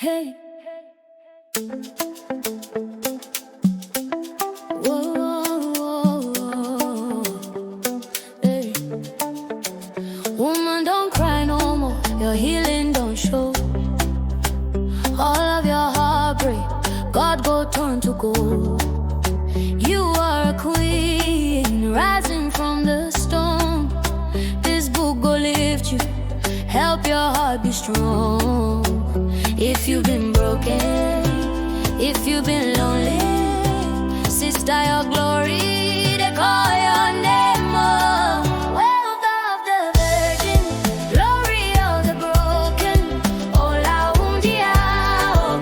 Hey. Whoa, whoa, whoa. Hey. Woman, don't cry no more. Your healing don't show. All of your heartbreak, God go turn to gold. You are a queen, rising from the stone. This book go lift you, help your heart be strong. If you've been broken, if you've been lonely, sister, your glory, they call your name. Oh, wealth of the virgin, glory of the broken. Ola Wúndíá,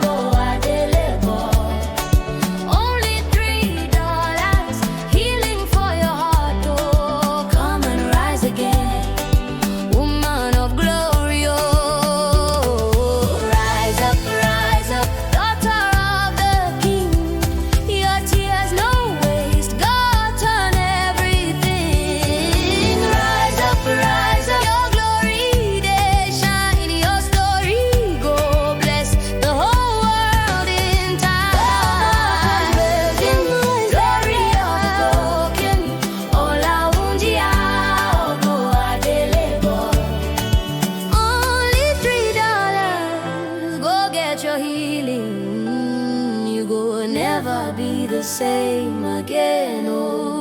go Adélébò. Only $3, healing for your heart. Oh, come and rise again, woman of glory. Oh, your healing, you go never be the same again. Oh.